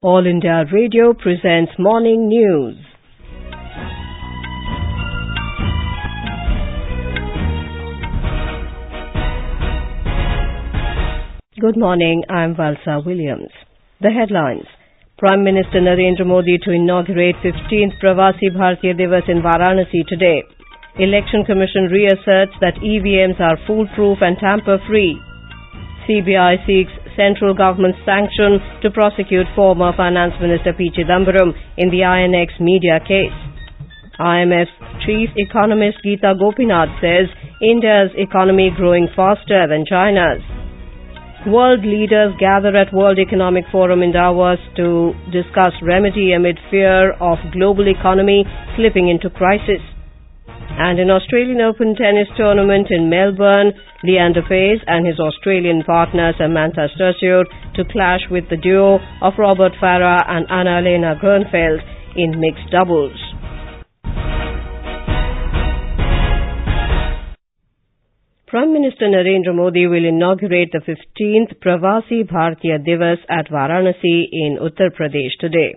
All India Radio presents Morning News. Good morning, I'm Valsa Williams. The headlines. Prime Minister Narendra Modi to inaugurate 15th Pravasi Bharatiya Divas in Varanasi today. Election Commission reasserts that EVMs are foolproof and tamper-free. CBI seeks central government sanction to prosecute former Finance Minister P Chidambaram in the INX Media case. IMF's chief economist Gita Gopinath says India's economy growing faster than China's. World leaders gather at World Economic Forum in Davos to discuss remedy amid fear of global economy slipping into crisis. And in Australian Open tennis tournament in Melbourne, Leander Paes and his Australian partner Samantha Stosur to clash with the duo of Farah and Anna-Lena Gronefeld in mixed doubles. Prime Minister Narendra Modi will inaugurate the 15th Pravasi Bharatiya Divas at Varanasi in Uttar Pradesh today.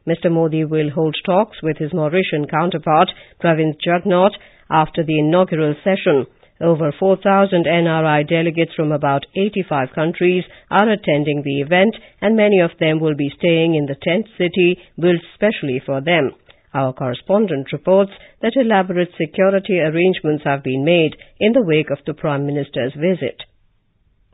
Mr. Modi will hold talks with his Mauritian counterpart, Pravin Jugnauth, after the inaugural session. Over 4,000 NRI delegates from about 85 countries are attending the event, and many of them will be staying in the tent city built specially for them. Our correspondent reports that elaborate security arrangements have been made in the wake of the Prime Minister's visit.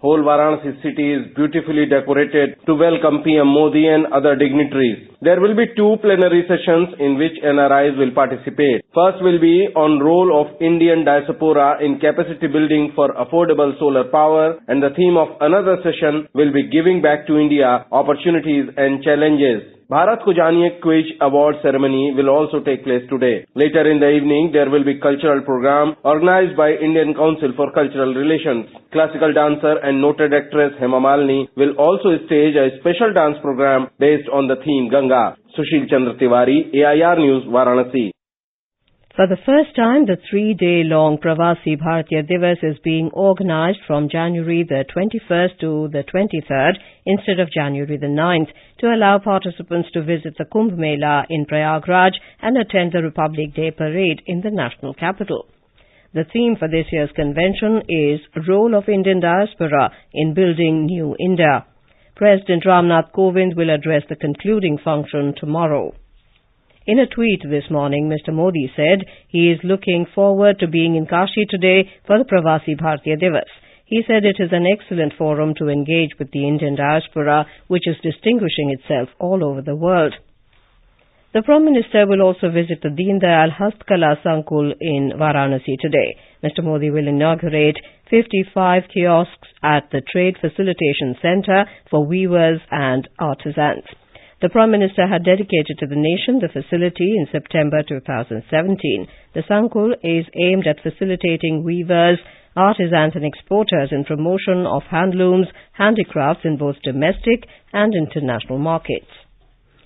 Whole Varanasi city is beautifully decorated to welcome PM Modi and other dignitaries. There will be 2 plenary sessions in which NRIs will participate. First will be on role of Indian diaspora in capacity building for affordable solar power, and the theme of another session will be giving back to India opportunities and challenges. Bharat Ko Janiye Quiz Award ceremony will also take place today. Later in the evening, there will be cultural program organized by Indian Council for Cultural Relations. Classical dancer and noted actress Hema Malini will also stage a special dance program based on the theme Ganga. Sushil Chandra Tiwari, AIR News, Varanasi. For the first time, the 3-day-long Pravasi Bharatiya Divas is being organized from January the 21st to the 23rd instead of January the 9th to allow participants to visit the Kumbh Mela in Prayagraj and attend the Republic Day Parade in the national capital. The theme for this year's convention is Role of Indian Diaspora in Building New India. President Ramnath Kovind will address the concluding function tomorrow. In a tweet this morning, Mr. Modi said he is looking forward to being in Kashi today for the Pravasi Bharatiya Divas. He said it is an excellent forum to engage with the Indian diaspora, which is distinguishing itself all over the world. The Prime Minister will also visit the Deen Dayal Hastkala Sankul in Varanasi today. Mr. Modi will inaugurate 55 kiosks at the Trade Facilitation Centre for weavers and artisans. The Prime Minister had dedicated to the nation the facility in September 2017. The Sankul is aimed at facilitating weavers, artisans and exporters in promotion of handlooms, handicrafts in both domestic and international markets.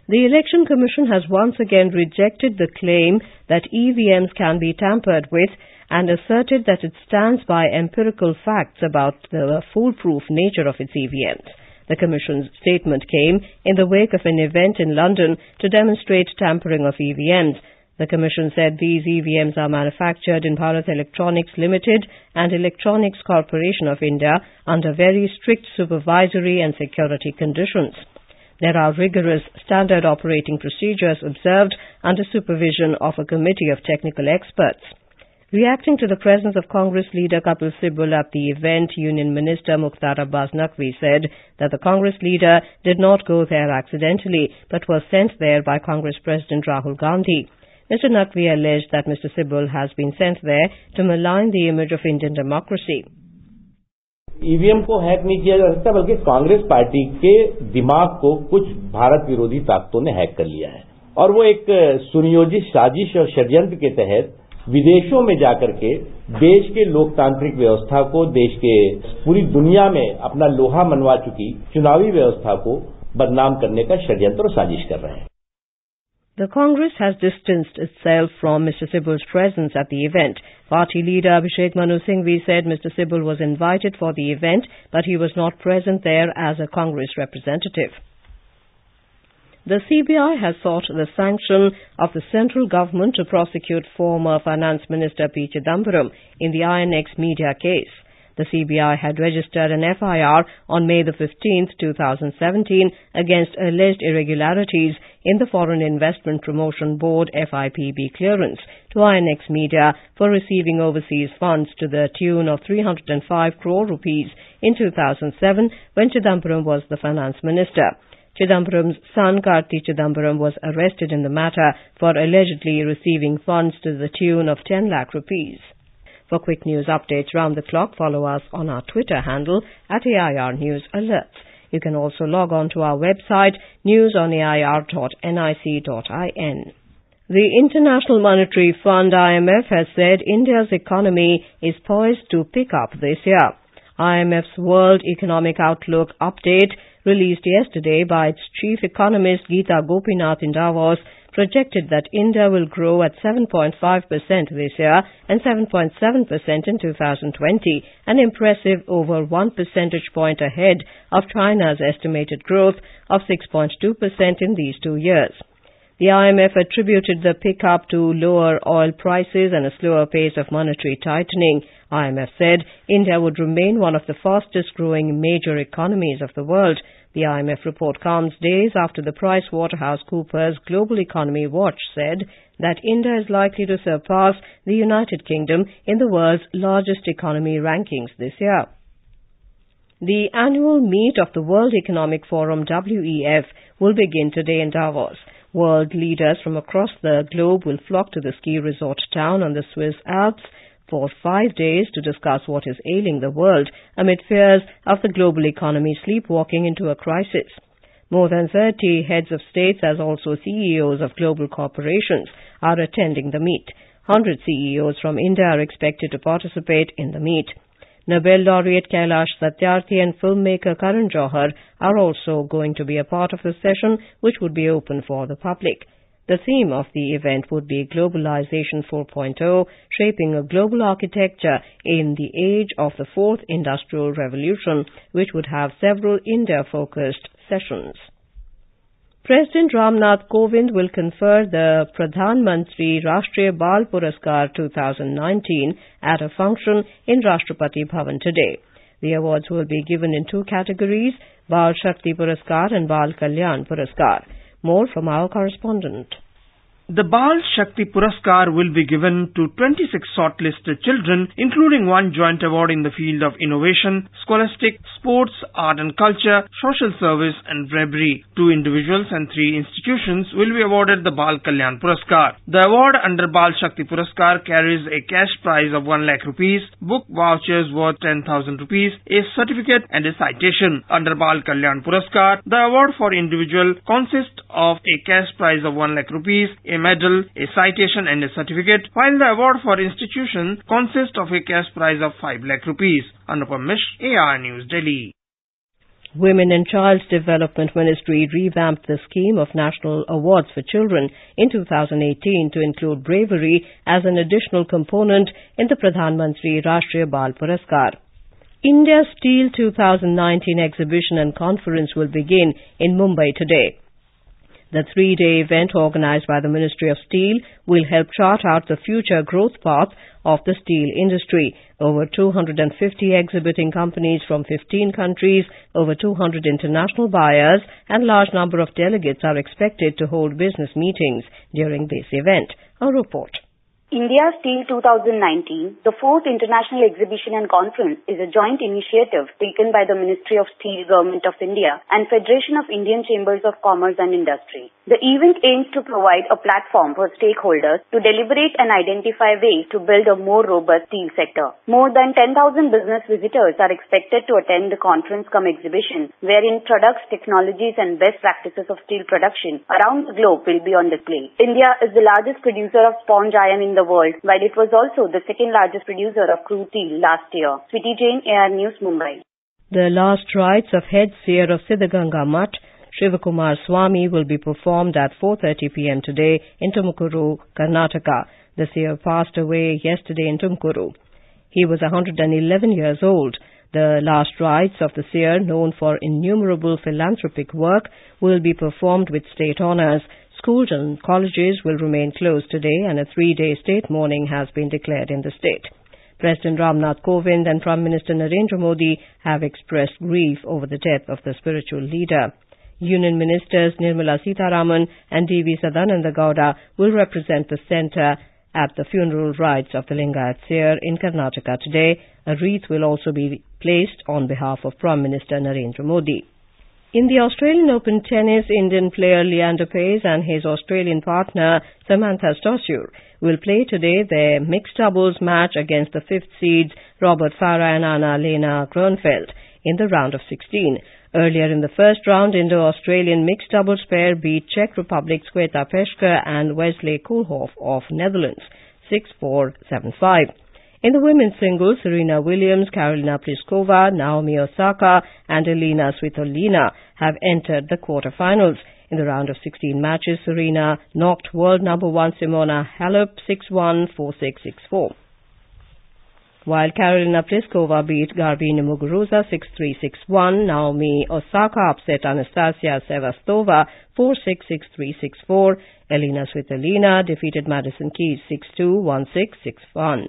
The Election Commission has once again rejected the claim that EVMs can be tampered with and asserted that it stands by empirical facts about the foolproof nature of its EVMs. The Commission's statement came in the wake of an event in London to demonstrate tampering of EVMs. The Commission said these EVMs are manufactured in Bharat Electronics Limited and Electronics Corporation of India under very strict supervisory and security conditions. There are rigorous standard operating procedures observed under supervision of a committee of technical experts. Reacting to the presence of Congress leader Kapil Sibal at the event, Union Minister Mukhtar Abbas Naqvi said that the Congress leader did not go there accidentally but was sent there by Congress President Rahul Gandhi. Mr. Naqvi alleged that Mr. Sibal has been sent there to malign the image of Indian democracy. EVM को hack नहीं किया जा सकता, बल्कि Congress party के दिमाग को कुछ भारत विरोधी ताकतों ने हैक कर लिया है और वो एक सुनियोजित साजिश और षड्यंत्र के तहत विदेशों में जाकर के देश के लोकतांत्रिक व्यवस्था को, देश के पूरी दुनिया में अपना लोहा मनवा चुकी चुनावी व्यवस्था को बदनाम करने का षड्यंत्र और साजिश कर रहे हैं. The Congress has distanced itself from Mr. Sibal's presence at the event. Party leader Abhishek Manu Singhvi said Mr. Sibal was invited for the event, but he was not present there as a Congress representative. The CBI has sought the sanction of the central government to prosecute former Finance Minister P Chidambaram in the INX Media case. The CBI had registered an FIR on May 15, 2017 against alleged irregularities in the Foreign Investment Promotion Board FIPB clearance to INX Media for receiving overseas funds to the tune of 305 crore rupees in 2007 when Chidambaram was the Finance Minister. Chidambaram's son Karti Chidambaram was arrested in the matter for allegedly receiving funds to the tune of 10 lakh rupees. For quick news updates round the clock, follow us on our Twitter handle @AIR News Alerts. You can also log on to our website newsonair.nic.in. The International Monetary Fund IMF has said India's economy is poised to pick up this year. IMF's World Economic Outlook update, released yesterday by its chief economist Gita Gopinath in Davos, projected that India will grow at 7.5% this year and 7.7% in 2020, an impressive over 1 percentage point ahead of China's estimated growth of 6.2% in these 2 years. The IMF attributed the pickup to lower oil prices and a slower pace of monetary tightening. IMF said India would remain one of the fastest-growing major economies of the world. The IMF report comes days after the PricewaterhouseCoopers Global Economy Watch said that India is likely to surpass the United Kingdom in the world's largest economy rankings this year. The annual meet of the World Economic Forum WEF will begin today in Davos. World leaders from across the globe will flock to the ski resort town on the Swiss Alps for 5 days to discuss what is ailing the world amid fears of the global economy sleepwalking into a crisis. More than 30 heads of states, as also CEOs of global corporations, are attending the meet. 100 CEOs from India are expected to participate in the meet. Nobel laureate Kailash Satyarthi and filmmaker Karan Johar are also going to be a part of the session, which would be open for the public. The theme of the event would be Globalization 4.0, shaping a global architecture in the age of the Fourth Industrial Revolution, which would have several India-focused sessions. President Ramnath Kovind will confer the Pradhan Mantri Rashtriya Bal Puraskar 2019 at a function in Rashtrapati Bhavan today. The awards will be given in 2 categories, Bal Shakti Puraskar and Bal Kalyan Puraskar. More from our correspondent. The Bal Shakti Puraskar will be given to 26 shortlisted children, including 1 joint award in the field of innovation, scholastic, sports, art and culture, social service and bravery. 2 individuals and 3 institutions will be awarded the Bal Kalyan Puraskar. The award under Bal Shakti Puraskar carries a cash prize of 1 lakh rupees, book vouchers worth 10,000 rupees, a certificate and a citation. Under Bal Kalyan Puraskar, the award for individual consists of a cash prize of 1 lakh rupees, a medal, a citation and a certificate, while the award for institution consists of a cash prize of 5 lakh rupees. Anupam Mishra, AIR News, Delhi. Women and Child Development Ministry revamped the scheme of National Awards for Children in 2018 to include bravery as an additional component in the Pradhan Mantri Rashtriya Bal Puraskar. India Steel 2019 exhibition and conference will begin in Mumbai today. The 3-day event organized by the Ministry of Steel will help chart out the future growth path of the steel industry. Over 250 exhibiting companies from 15 countries, over 200 international buyers, and large number of delegates are expected to hold business meetings during this event. A report. India Steel 2019, the 4th International Exhibition and Conference, is a joint initiative taken by the Ministry of Steel, Government of India and Federation of Indian Chambers of Commerce and Industry. The event aims to provide a platform for stakeholders to deliberate and identify ways to build a more robust steel sector. More than 10,000 business visitors are expected to attend the conference-cum-exhibition, wherein products, technologies and best practices of steel production around the globe will be on display. India is the largest producer of sponge iron in the world, while it was also the 2nd largest producer of crude steel last year. Sweetie Jain, AIR News, Mumbai. The last rites of head seer of Siddhaganga Mutt, Shivakumar Swami, will be performed at 4:30 p.m. today in Tumkuru, Karnataka. The seer passed away yesterday in Tumkuru. He was 111 years old. The last rites of the seer, known for innumerable philanthropic work, will be performed with state honours. Schools and colleges will remain closed today, and a 3-day state mourning has been declared in the state. President Ramnath Kovind and Prime Minister Narendra Modi have expressed grief over the death of the spiritual leader. Union Ministers Nirmala Sitharaman and D.V. Sadananda Gowda will represent the centre at the funeral rites of the Lingayat seer in Karnataka today. A wreath will also be placed on behalf of Prime Minister Narendra Modi. In the Australian Open tennis, Indian player Leander Paes and his Australian partner Samantha Stosur will play today their mixed doubles match against the 5th seeds Farah and Anna-Lena Gronefeld in the round of 16. Earlier in the first round, Indo-Australian mixed doubles pair beat Czech Republic's Gita Gopinath and Wesley Koolhof of Netherlands 6-4, 7-5. In the women's singles, Serena Williams, Karolina Pliskova, Naomi Osaka and Elina Svitolina have entered the quarter-finals. In the round of 16 matches, Serena knocked world number 1 Simona Halep 6-1, 4-6, 6-4. While Karolina Pliskova beat Garbiñe Muguruza 6-3, 6-1, Naomi Osaka upset Anastasia Sevastova 4-6, 6-3, 6-4. Elina Svitolina defeated Madison Keys 6-2, 1-6, 6-1.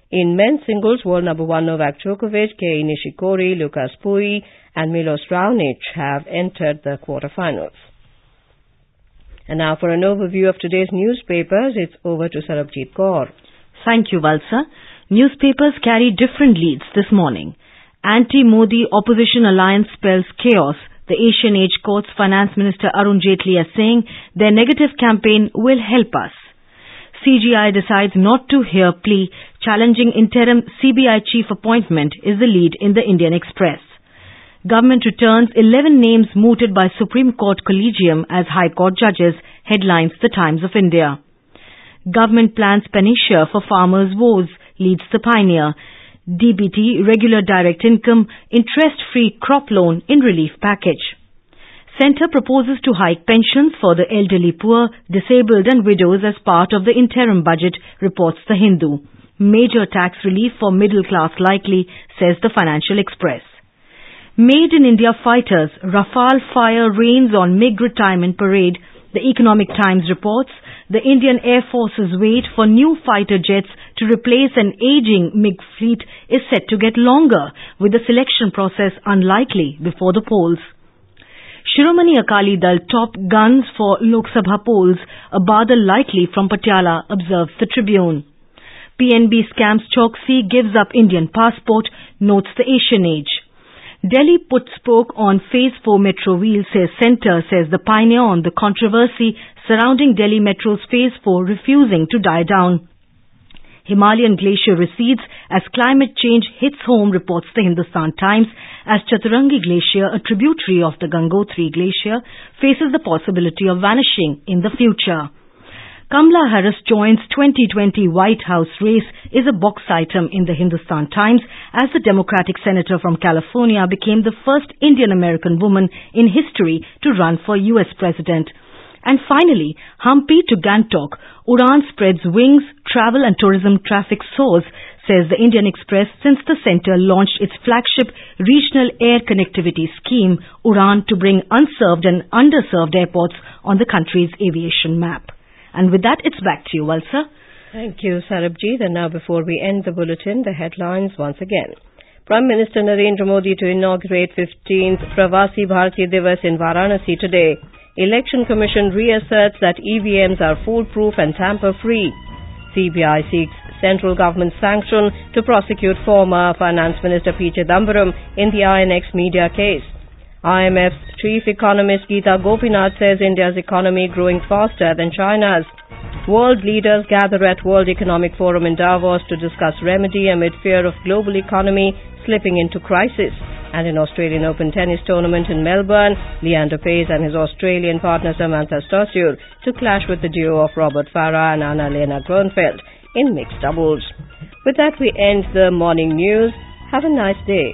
In men's singles, world number 1 Novak Djokovic, Kei Nishikori, Lucas Pouille and Milos Raonic have entered the quarter-finals. And now for an overview of today's newspapers, it's over to Sarabjit Kaur. Thank you, Valsa. Newspapers carry different leads this morning. Anti-Modi opposition alliance spells chaos. The Asian Age quotes Finance Minister Arun Jaitley as saying their negative campaign will help us. CGI decides not to hear plea challenging interim CBI chief appointment is the lead in the Indian Express. Government returns 11 names mooted by Supreme Court Collegium as High Court judges, headlines The Times of India. Government plans panacea for farmers' woes, leads The Pioneer. DBT, regular direct income, interest-free crop loan in relief package. Centre proposes to hike pensions for the elderly poor, disabled and widows as part of the interim budget, reports The Hindu. Major tax relief for middle class likely, says the Financial Express. Made in India fighters, Rafale fire rains on MiG retirement parade. The Economic Times reports the Indian Air Force's wait for new fighter jets to replace an aging MiG fleet is set to get longer, with the selection process unlikely before the polls. Shiromani Akali Dal top guns for Lok Sabha polls, a badal likely from Patiala, observes the Tribune. PNB scams Choksi, gives up Indian passport, notes the Asian Age. Delhi put spoke on Phase 4 Metro wheel, says Centre, says the Pioneer on the controversy surrounding Delhi Metro's Phase 4 refusing to die down. Himalayan glacier recedes as climate change hits home, reports the Hindustan Times, as Chaturangi Glacier, a tributary of the Gangotri Glacier, faces the possibility of vanishing in the future. Kamala Harris joins 2020 White House race is a box item in the Hindustan Times as the Democratic senator from California became the first Indian American woman in history to run for US president. And finally, Hampi to Gangtok, Udan spreads wings, travel and tourism traffic soars, says the Indian Express, since the centre launched its flagship regional air connectivity scheme, Udan, to bring unserved and underserved airports on the country's aviation map. And with that, it's back to you, Valsa. Thank you, Sarabjit. And now before we end the bulletin, the headlines once again. Prime Minister Narendra Modi to inaugurate 15th Pravasi Bharatiya Divas in Varanasi today. Election Commission reasserts that EVMs are foolproof and tamper-free. CBI seeks central government sanction to prosecute former Finance Minister P Chidambaram in the INX Media case. IMF's chief economist Gita Gopinath says India's economy growing faster than China's. World leaders gather at World Economic Forum in Davos to discuss remedy amid fear of global economy slipping into crisis. And in Australian Open tennis tournament in Melbourne, Leander Paes and his Australian partner Samantha Stosur to clash with the duo of Farah and Anna-Lena Gronefeld in mixed doubles. With that, we end the morning news. Have a nice day.